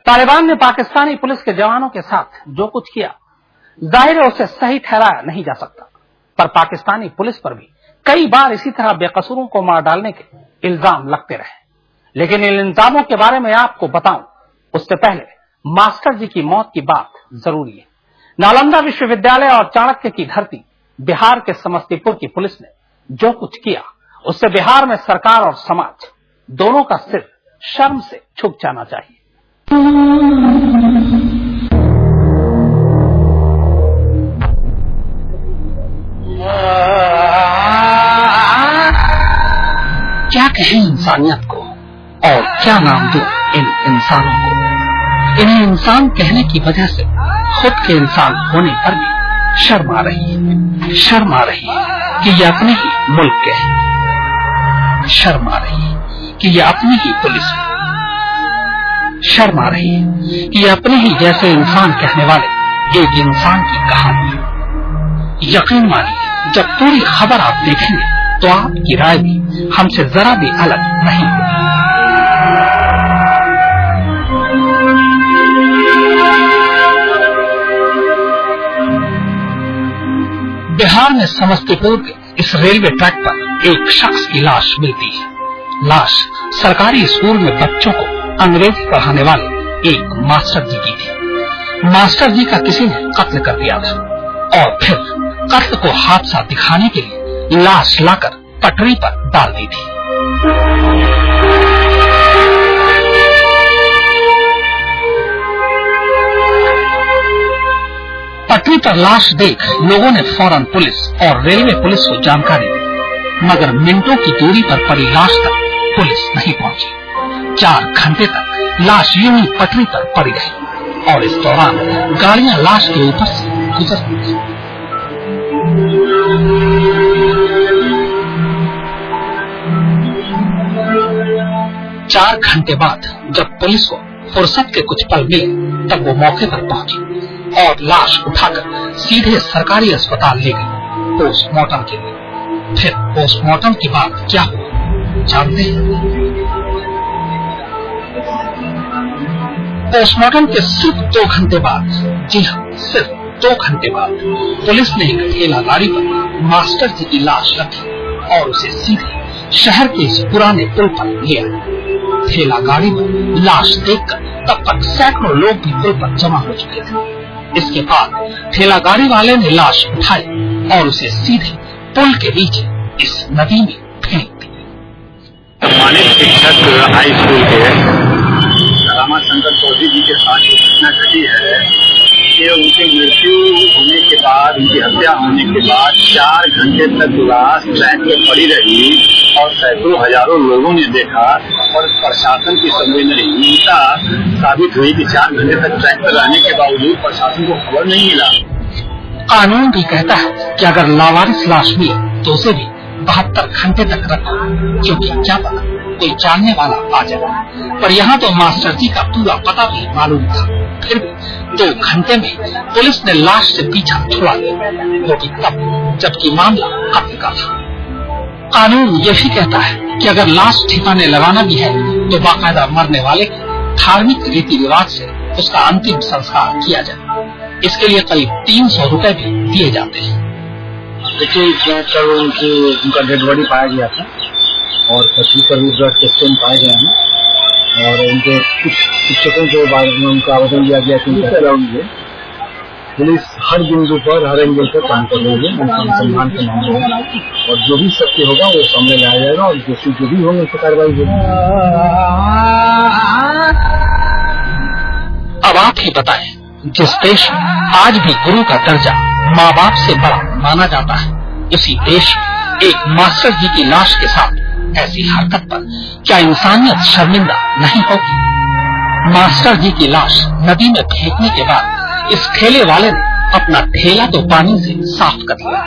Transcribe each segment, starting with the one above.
तालिबान ने पाकिस्तानी पुलिस के जवानों के साथ जो कुछ किया, जाहिर है उसे सही ठहराया नहीं जा सकता, पर पाकिस्तानी पुलिस पर भी कई बार इसी तरह बेकसूरों को मार डालने के इल्जाम लगते रहे। लेकिन इन इल्जामों के बारे में आपको बताऊं उससे पहले मास्टर जी की मौत की बात जरूरी है। नालंदा विश्वविद्यालय और चाणक्य की धरती बिहार के समस्तीपुर की पुलिस ने जो कुछ किया, उससे बिहार में सरकार और समाज दोनों का सिर शर्म से झुक जाना चाहिए। क्या कहें इंसानियत को और क्या नाम दूं इन इंसानों को। इन्हें इंसान कहने की वजह से खुद के इंसान होने पर भी शर्म आ रही है। शर्म आ रही है कि ये अपने ही मुल्क के हैं। शर्म आ रही है कि ये अपनी ही पुलिस है। शर्म आ रही है कि ये अपने ही जैसे इंसान कहने वाले एक इंसान की कहानी है। यकीन मानिए, जब पूरी खबर आप देखेंगे तो आपकी राय भी हमसे जरा भी अलग नहीं होगी। बिहार में समस्तीपुर के इस रेलवे ट्रैक पर एक शख्स की लाश मिलती है। लाश सरकारी स्कूल में बच्चों को अंग्रेजी पढ़ाने वाले एक मास्टर जी की थी। मास्टर जी का किसी ने कत्ल कर दिया था और फिर कत्ल को हादसा दिखाने के लिए लाश लाकर पटरी पर डाल दी थी। पटरी पर लाश देख लोगों ने फौरन पुलिस और रेलवे पुलिस को जानकारी दी, मगर मिनटों की दूरी पर पड़ी लाश तक पुलिस नहीं पहुंची। 4 घंटे तक लाश यूं ही पटरी पर पड़ी रही और इस दौरान गाड़ियां लाश के ऊपर से गुजरती थी। चार घंटे बाद जब पुलिस को फुर्सत के कुछ पल मिले, तब वो मौके पर पहुंची और लाश उठाकर सीधे सरकारी अस्पताल ले गई पोस्टमार्टम के लिए। फिर पोस्टमार्टम की बात क्या हुआ जानते हैं? पोस्टमार्टम के सिर्फ 2 घंटे बाद, जी हाँ, सिर्फ 2 घंटे बाद पुलिस ने एक ठेला गाड़ी पर मास्टर जी की लाश रखी और उसे सीधे शहर के इस पुराने पुल पर ले आए। ठेला गाड़ी में लाश देखकर तब तक सैकड़ों लोग भी पुल पर जमा हो चुके थे। इसके बाद ठेला गाड़ी वाले ने लाश उठाई और उसे सीधे पुल के नीचे इस नदी में फेंक दी। सम्मानित शिक्षक हाई स्कूल के रामा शंकर चौधरी जी के साथ जो घटना घटी है, ये उनकी मृत्यु होने के बाद, उनकी हत्या होने के बाद 4 घंटे तक लाश ट्रैक में पड़ी रही और सैकड़ों हजारों लोगों ने देखा और प्रशासन की संवेदनहीनता साबित हुई कि 4 घंटे तक ट्रैक पर रहने के बावजूद प्रशासन को खबर नहीं मिला। कानून भी कहता है कि अगर लावारिस लाश मिले तो उसे भी 72 घंटे तक रखो, क्योंकि क्या पता कोई जानने वाला आ जाए। पर यहाँ तो मास्टर जी का पूरा पता भी मालूम था, फिर भी 2 घंटे में पुलिस ने लाश से पीछा छुड़ा लिया, वो भी तब जबकि मामला कत्ल का था। कानून ये भी कहता है कि अगर लाश ठिकाने लगाना भी है तो बाकायदा मरने वाले के धार्मिक रीति रिवाज से उसका अंतिम संस्कार किया जाए। इसके लिए करीब 300 रुपए भी दिए जाते हैं। देखिए, कल उनका डेड बॉडी पाया गया था और पटरी पर भी ब्लड टेस्ट पाए गए हैं और उनके कुछ शिक्षकों के बारे में उनका आवेदन दिया गया कि उनके पुलिस हर बिंदु पर, हर एंगल पर काम कर रही है अनुसंधान के मामले में, और जो भी सत्य होगा वो सामने लाया जाएगा और दोषी जो भी होंगे उस पर कार्रवाई होगी। अब आप ही बताएं, जिस देश में आज भी गुरु का दर्जा माँ बाप से बड़ा माना जाता है, उसी देश में एक मास्टर जी की लाश के साथ ऐसी हरकत पर क्या इंसानियत शर्मिंदा नहीं होगी? मास्टर जी की लाश नदी में फेंकने के बाद इस ठेले वाले ने अपना ठेला तो पानी से साफ कर लिया,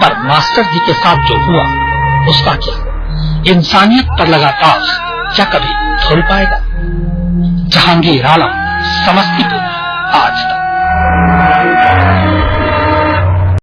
पर मास्टर जी के साथ जो हुआ उसका क्या? इंसानियत पर लगा दाग क्या कभी धुल पाएगा? जहांगीर आलम, समस्तीपुर, आज तक।